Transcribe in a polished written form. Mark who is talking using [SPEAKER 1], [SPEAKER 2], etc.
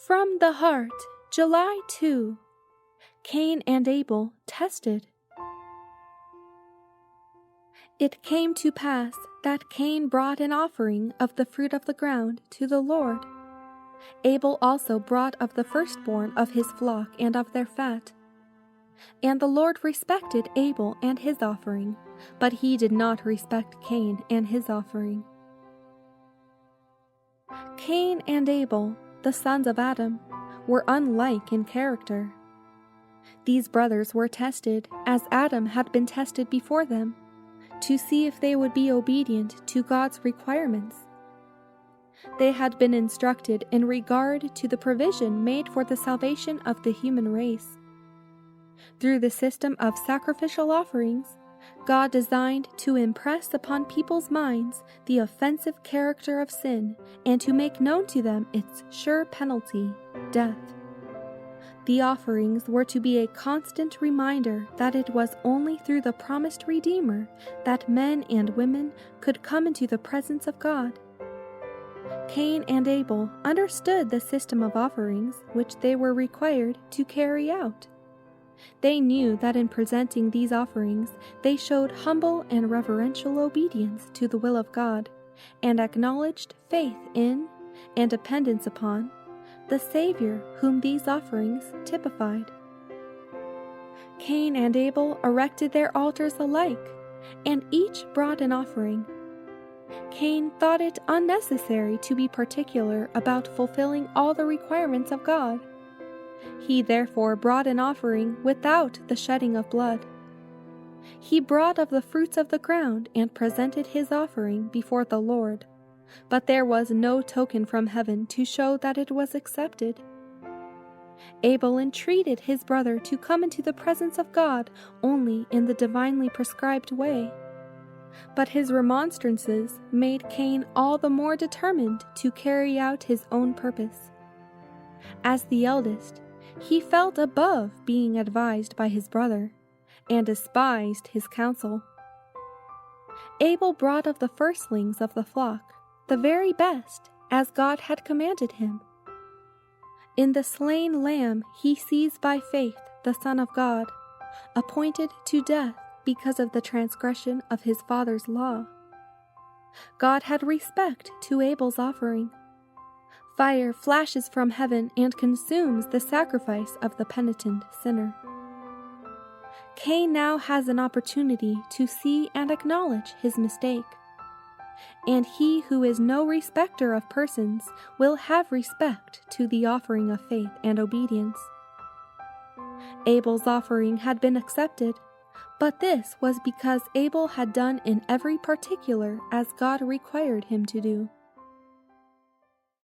[SPEAKER 1] From the Heart, July 2. Cain and Abel tested. It came to pass that Cain brought an offering of the fruit of the ground to the Lord. Abel also brought of the firstborn of his flock and of their fat. And the Lord respected Abel and his offering, but he did not respect Cain and his offering. Cain and Abel, the sons of Adam, were unlike in character. These brothers were tested, as Adam had been tested before them, to see if they would be obedient to God's requirements. They had been instructed in regard to the provision made for the salvation of the human race. Through the system of sacrificial offerings, God designed to impress upon people's minds the offensive character of sin and to make known to them its sure penalty, death. The offerings were to be a constant reminder that it was only through the promised Redeemer that men and women could come into the presence of God. Cain and Abel understood the system of offerings which they were required to carry out. They knew that in presenting these offerings, they showed humble and reverential obedience to the will of God, and acknowledged faith in and dependence upon the Savior whom these offerings typified. Cain and Abel erected their altars alike, and each brought an offering. Cain thought it unnecessary to be particular about fulfilling all the requirements of God. He therefore brought an offering without the shedding of blood. He brought of the fruits of the ground and presented his offering before the Lord, but there was no token from heaven to show that it was accepted. Abel entreated his brother to come into the presence of God only in the divinely prescribed way, but his remonstrances made Cain all the more determined to carry out his own purpose. As the eldest, he felt above being advised by his brother, and despised his counsel. Abel brought of the firstlings of the flock, the very best, as God had commanded him. In the slain lamb he sees by faith the Son of God, appointed to death because of the transgression of his father's law. God had respect to Abel's offering. Fire flashes from heaven and consumes the sacrifice of the penitent sinner. Cain now has an opportunity to see and acknowledge his mistake, and he who is no respecter of persons will have respect to the offering of faith and obedience. Abel's offering had been accepted, but this was because Abel had done in every particular as God required him to do.